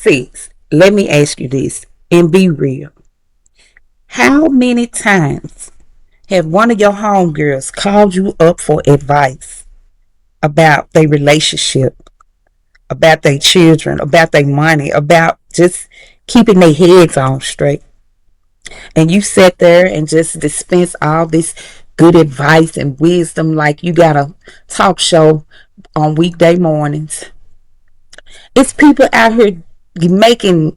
Six, let me ask you this and be real. How many times have one of your homegirls called you up for advice about their relationship, about their children, about their money, about just keeping their heads on straight? And you sat there and just dispense all this good advice and wisdom like you got a talk show on weekday mornings. It's people out here making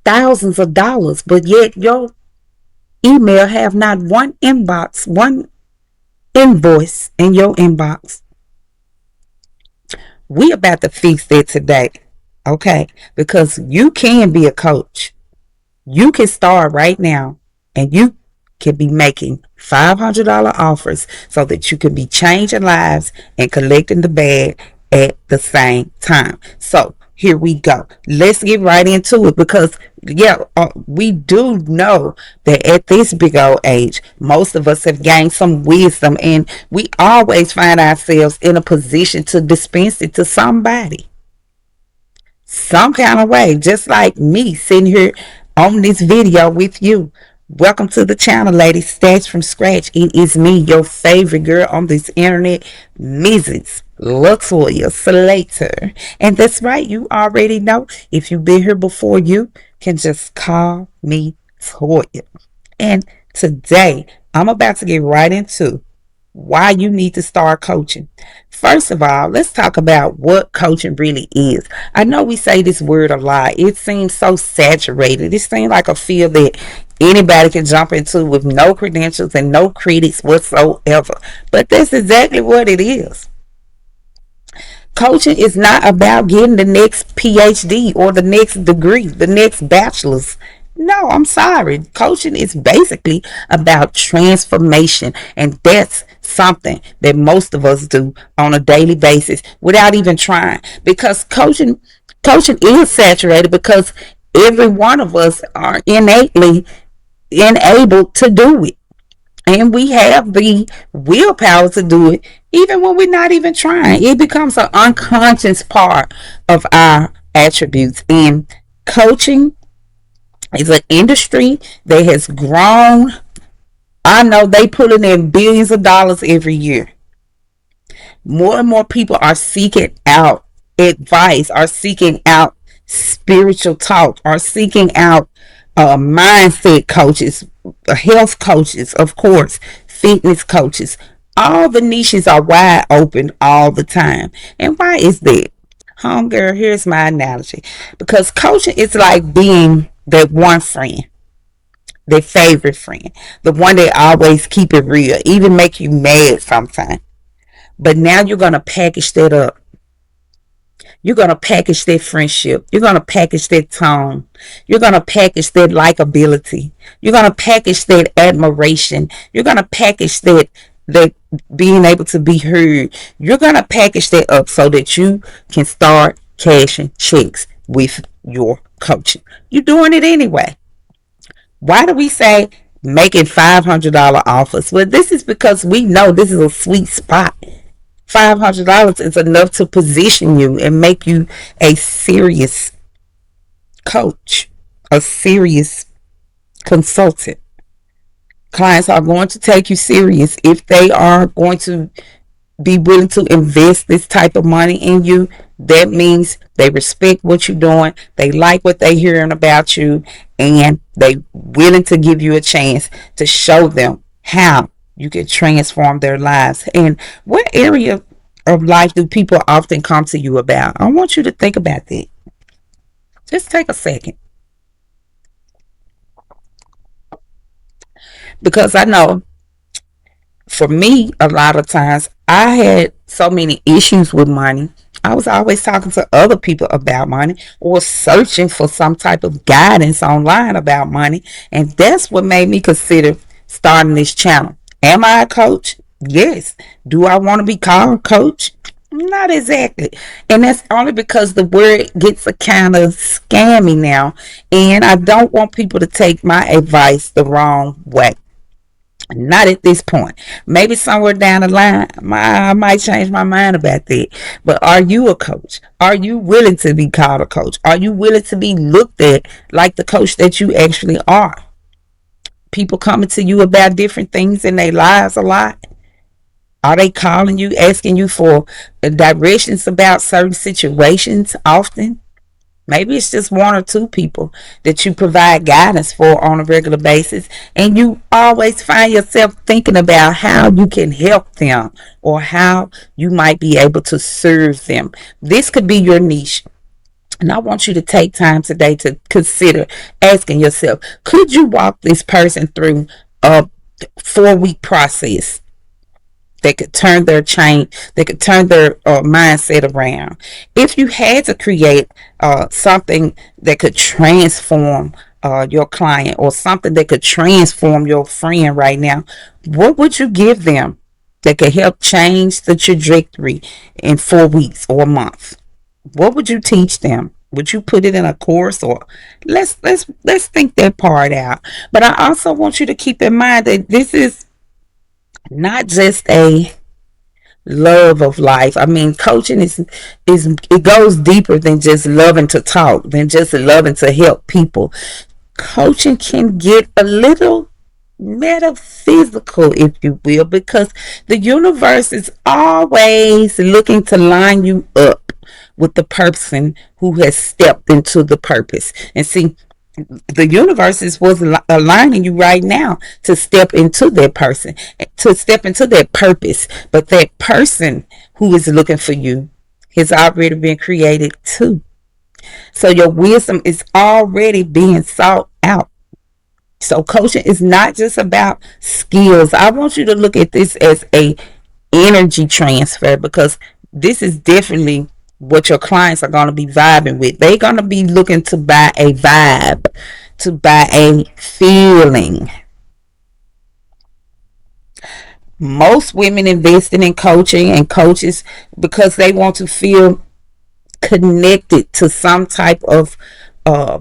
thousands of dollars, but yet your email have not one inbox, one invoice in your inbox. We about to fix that today, okay? Because you can be a coach. You can start right now, and you can be making $500 offers so that you can be changing lives and collecting the bag at the same time. So here we go. Let's get right into it because, yeah, we do know that at this big old age, most of us have gained some wisdom, and we always find ourselves in a position to dispense it to somebody some kind of way, just like me sitting here on this video with you. Welcome to the channel, ladies. Stats from Scratch. It is me, your favorite girl on this internet, Mrs. Latoya Slater. And that's right, you already know. If you've been here before, you can just call me Toya. And today, I'm about to get right into why you need to start coaching. First of all, let's talk about what coaching really is. I know we say this word a lot. It seems so saturated. It seems like a field that anybody can jump into with no credentials and no credits whatsoever. But that's exactly what it is. Coaching is not about getting the next PhD or the next degree, the next bachelor's. No, I'm sorry. Coaching is basically about transformation, and that's something that most of us do on a daily basis without even trying. Because coaching is saturated because every one of us are innately enabled to do it. And we have the willpower to do it even when we're not even trying. It becomes an unconscious part of our attributes. And coaching is an industry that has grown. I know they pulling in billions of dollars every year. More and more people are seeking out advice, are seeking out spiritual talk, are seeking out mindset coaches, health coaches, of course, fitness coaches. All the niches are wide open all the time. And why is that? Homegirl, here's my analogy. Because coaching is like being that one friend, their favorite friend, the one that always keep it real, even make you mad sometimes. But now you're going to package that up. You're going to package that friendship. You're going to package that tone. You're going to package that likability. You're going to package that admiration. You're going to package that being able to be heard. You're going to package that up so that you can start cashing checks with your coaching. You're doing it anyway. Why do we say making $500 offers? Well, this is because we know this is a sweet spot. $500 is enough to position you and make you a serious coach, a serious consultant. Clients are going to take you serious if they are going to be willing to invest this type of money in you. That means they respect what you're doing, they like what they're hearing about you, and they willing to give you a chance to show them how you can transform their lives. And what area of life do people often come to you about? I want you to think about that. Just take a second. Because I know for me, a lot of times I had so many issues with money. I was always talking to other people about money or searching for some type of guidance online about money. And that's what made me consider starting this channel. Am I a coach? Yes. Do I want to be called a coach? Not exactly. And that's only because the word gets a kind of scammy now. And I don't want people to take my advice the wrong way. Not at this point. Maybe somewhere down the line, I might change my mind about that. But are you a coach? Are you willing to be called a coach? Are you willing to be looked at like the coach that you actually are? People coming to you about different things in their lives a lot. Are they calling you, asking you for directions about certain situations often? Maybe it's just one or two people that you provide guidance for on a regular basis, and you always find yourself thinking about how you can help them or how you might be able to serve them. This could be your niche. And I want you to take time today to consider asking yourself, could you walk this person through a 4 week process? They could turn their chain, they could turn their mindset around. If you had to create something that could transform your client, or something that could transform your friend right now, what would you give them that could help change the trajectory in 4 weeks or a month? What would you teach them? Would you put it in a course, or let's think that part out. But I also want you to keep in mind that this is not just a love of life. I mean, coaching is it goes deeper than just loving to talk, than just loving to help people. Coaching can get a little metaphysical, if you will, because the universe is always looking to line you up with the person who has stepped into the purpose. And see, the universe is was aligning you right now to step into that person, to step into that purpose. But that person who is looking for you has already been created too. So your wisdom is already being sought out. So coaching is not just about skills. I want you to look at this as a energy transfer, because this is definitely what your clients are going to be vibing with. They're going to be looking to buy a vibe, to buy a feeling. Most women investing in coaching and coaches because they want to feel connected to some type of uh,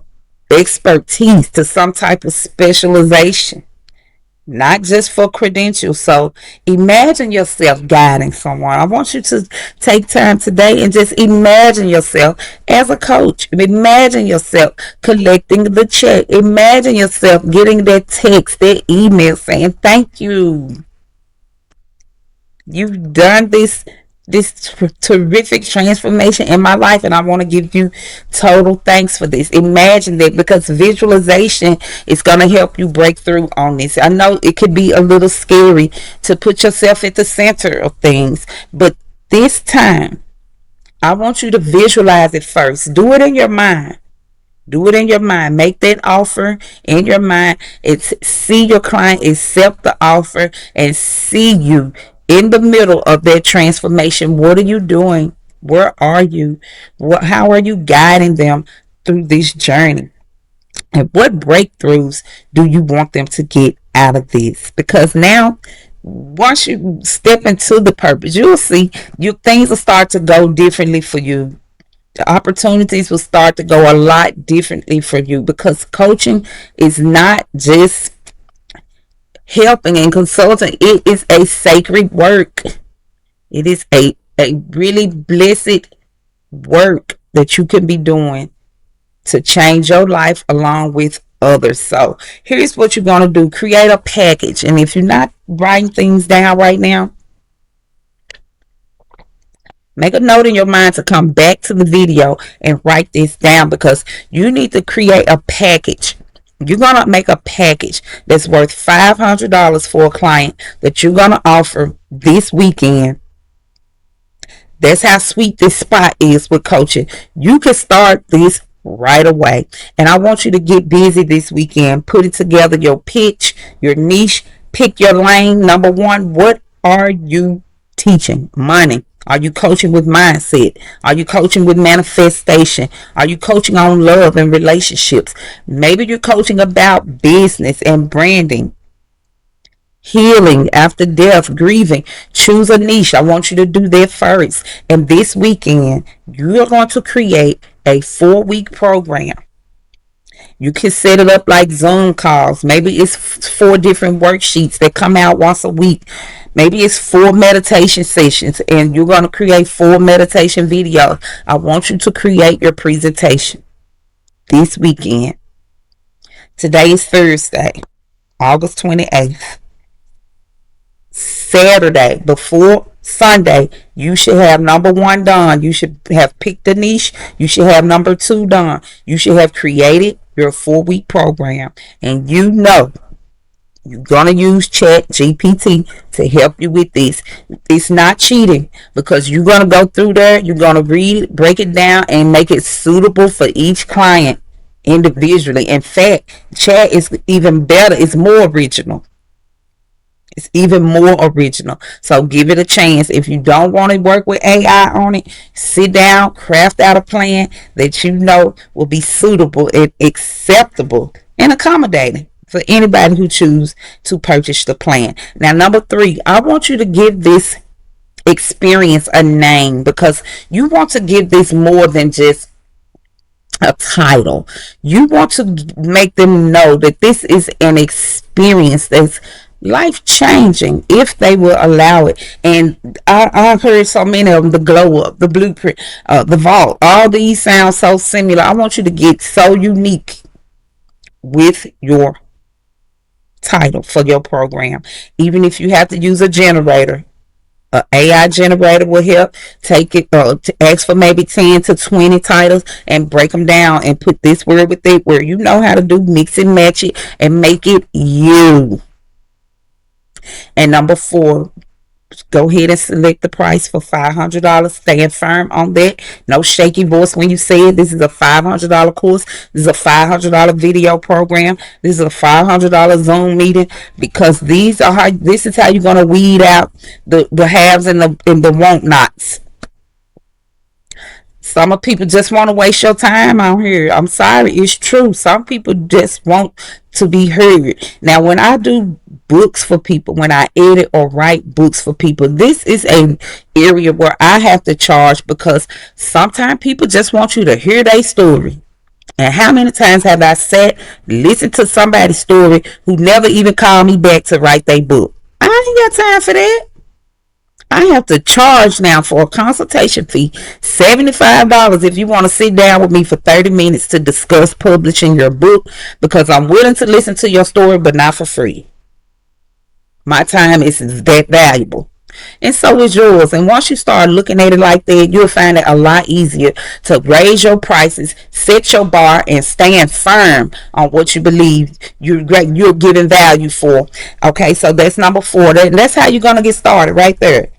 expertise, to some type of specialization, not just for credentials. So imagine yourself guiding someone. I want you to take time today and just imagine yourself as a coach. Imagine yourself collecting the check. Imagine yourself getting that text, that email saying, thank you. You've done this terrific transformation in my life, and I want to give you total thanks for this. Imagine that, because visualization is going to help you break through on this. I know it could be a little scary to put yourself at the center of things, but this time I want you to visualize it first. Do it in your mind. Do it in your mind. Make that offer in your mind. It's see your client accept the offer and see you in the middle of that transformation. What are you doing? Where are you? How are you guiding them through this journey? And what breakthroughs do you want them to get out of this? Because now, once you step into the purpose, you'll see things will start to go differently for you. The opportunities will start to go a lot differently for you, because coaching is not just helping and consulting. It is a sacred work. It is a really blessed work that you can be doing to change your life along with others. So here's what you're going to do. Create a package. And if you're not writing things down right now, make a note in your mind to come back to the video and write this down, because you need to create a package. You're going to make a package that's worth $500 for a client that you're going to offer this weekend. That's how sweet this spot is with coaching. You can start this right away. And I want you to get busy this weekend, putting together your pitch, your niche, pick your lane. Number one, what are you teaching? Money. Are you coaching with mindset? Are you coaching with manifestation? Are you coaching on love and relationships? Maybe you're coaching about business and branding, healing after death, grieving. Choose a niche. I want you to do that first. And this weekend, you're going to create a 4 week program You can set it up like Zoom calls. Maybe it's four different worksheets that come out once a week. Maybe it's four meditation sessions and you're going to create four meditation videos. I want you to create your presentation this weekend. Today is Thursday, August 28th. Saturday before Sunday, you should have number one done. You should have picked a niche. You should have number two done. You should have created your 4-week program. And you know you're gonna use Chat GPT to help you with this. It's not cheating because you're gonna go through there, you're gonna read it, break it down, and make it suitable for each client individually. In fact, Chat is even better, it's more original. It's even more original. So give it a chance. If you don't want to work with AI on it, sit down, craft out a plan that you know will be suitable and acceptable and accommodating for anybody who choose to purchase the plan. Now, number 3, I want you to give this experience a name because you want to give this more than just a title. You want to make them know that this is an experience that's life changing if they will allow it. And I've heard so many of them: the glow up, the blueprint, the vault. All these sound so similar. I want you to get so unique with your title for your program. Even if you have to use a generator, a AI generator will help. Take it, to ask for maybe 10 to 20 titles and break them down and put this word with it where you know how to do mix and match it and make it you. And number 4, go ahead and select the price for $500. Stand firm on that. No shaky voice when you say it. This is a $500 course. This is a $500 video program. This is a $500 Zoom meeting because this is how you're gonna weed out the haves and the want nots. Some of people just want to waste your time out here. I'm sorry, it's true. Some people just want to be heard. Now, when I do books for people, when I edit or write books for people, this is an area where I have to charge because sometimes people just want you to hear their story. And how many times have I sat, listened to somebody's story who never even called me back to write their book? I ain't got time for that. I have to charge now for a consultation fee, $75 if you want to sit down with me for 30 minutes to discuss publishing your book because I'm willing to listen to your story, but not for free. My time is that valuable. And so is yours. And once you start looking at it like that, you'll find it a lot easier to raise your prices, set your bar, and stand firm on what you believe you're giving value for. Okay, so that's number 4. That's how you're going to get started right there.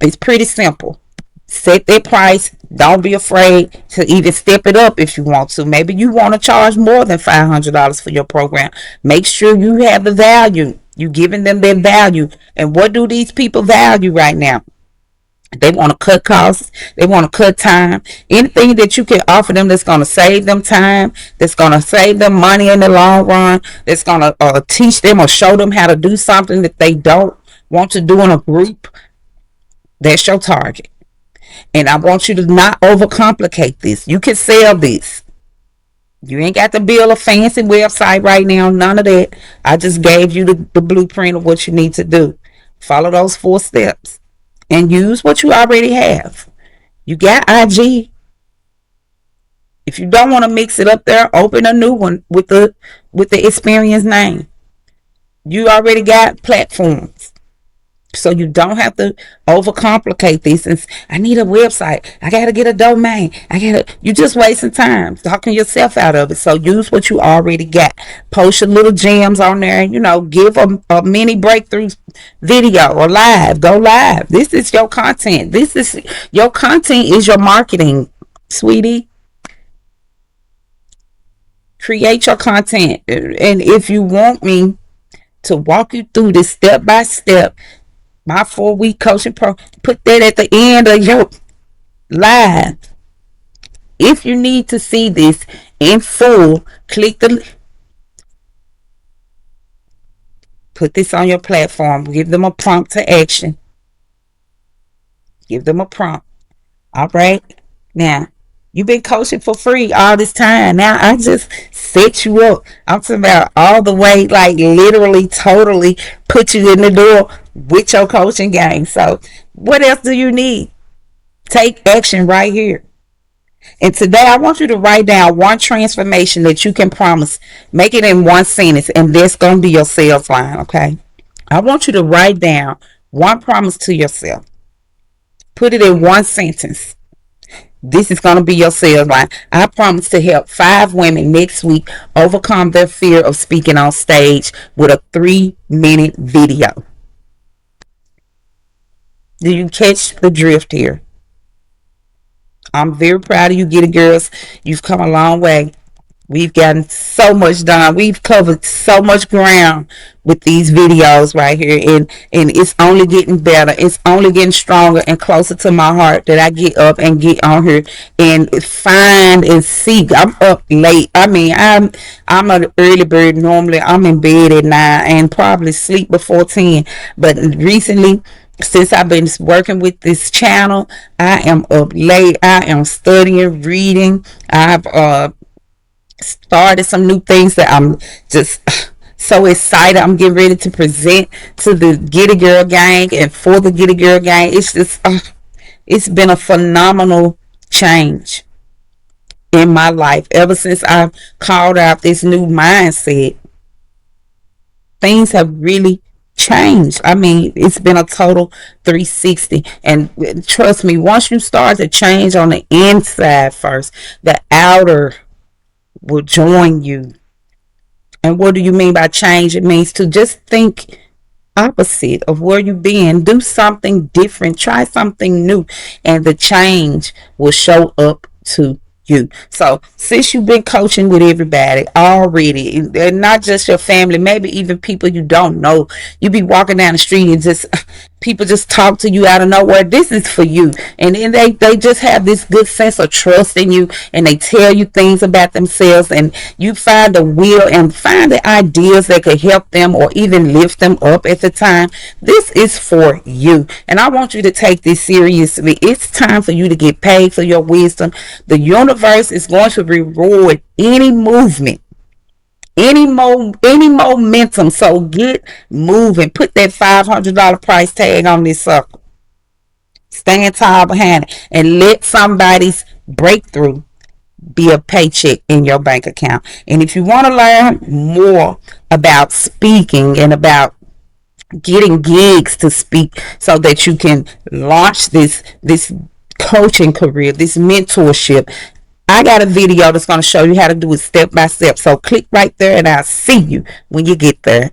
It's pretty simple. Set that price. Don't be afraid to even step it up if you want to. Maybe you want to charge more than $500 for your program. Make sure you have the value. You're giving them their value. And what do these people value right now? They want to cut costs. They want to cut time. Anything that you can offer them that's going to save them time, that's going to save them money in the long run, that's going to teach them or show them how to do something that they don't want to do in a group, that's your target. And I want you to not overcomplicate this. You can sell this. You ain't got to build a fancy website right now. None of that. I just gave you the blueprint of what you need to do. Follow those 4 steps and use what you already have. You got IG. If you don't want to mix it up there, open a new one with the experience name. You already got platforms. So you don't have to overcomplicate this. And I need a website. I gotta get a domain. You just wasting time talking yourself out of it. So use what you already got. Post your little gems on there. Give a mini breakthrough video or live. Go live. This is your content. Your content is your marketing, sweetie. Create your content. And if you want me to walk you through this step by step, my 4-week coaching program, put that at the end of your live. If you need to see this in full, put this on your platform. Give them a prompt to action. Give them a prompt. All right. Now, you've been coaching for free all this time. Now I just set you up. I'm talking about all the way, like literally, totally put you in the door with your coaching game. So, what else do you need? Take action right here. And today, I want you to write down one transformation that you can promise. Make it in one sentence, and that's going to be your sales line, okay? I want you to write down one promise to yourself. Put it in one sentence. This is going to be your sales line. I promise to help 5 women next week overcome their fear of speaking on stage with a 3-minute video. Do you catch the drift here? I'm very proud of you, Get It Girls. You've come a long way. We've gotten so much done. We've covered so much ground with these videos right here. And it's only getting better. It's only getting stronger and closer to my heart that I get up and get on here and find and seek. I'm up late. I mean, I'm an early bird. Normally I'm in bed at 9 and probably sleep before 10. But recently, since I've been working with this channel, I am up late. I am studying, reading. I've started some new things that I'm just so excited. I'm getting ready to present to the Get It Girl gang and for the Get It Girl gang. It's just it's been a phenomenal change in my life ever since I've called out this new mindset. Things have really changed. I mean, it's been a total 360. And trust me, once you start to change on the inside first, the outer will join you. And what do you mean by change? It means to just think opposite of where you've been. Do something different. Try something new. And the change will show up to you. So since you've been coaching with everybody already, and not just your family, maybe even people you don't know, you be walking down the street and just people just talk to you out of nowhere. This is for you. And then they just have this good sense of trust in you, and they tell you things about themselves, and you find the will and find the ideas that could help them or even lift them up at the time. This is for you, and I want you to take this seriously. It's time for you to get paid for your wisdom. The universe is going to reward any movement, any momentum. So get moving. Put that $500 price tag on this sucker. Stand tall behind it and let somebody's breakthrough be a paycheck in your bank account. And if you want to learn more about speaking and about getting gigs to speak so that you can launch this coaching career, this mentorship, I got a video that's going to show you how to do it step by step. So click right there and I'll see you when you get there.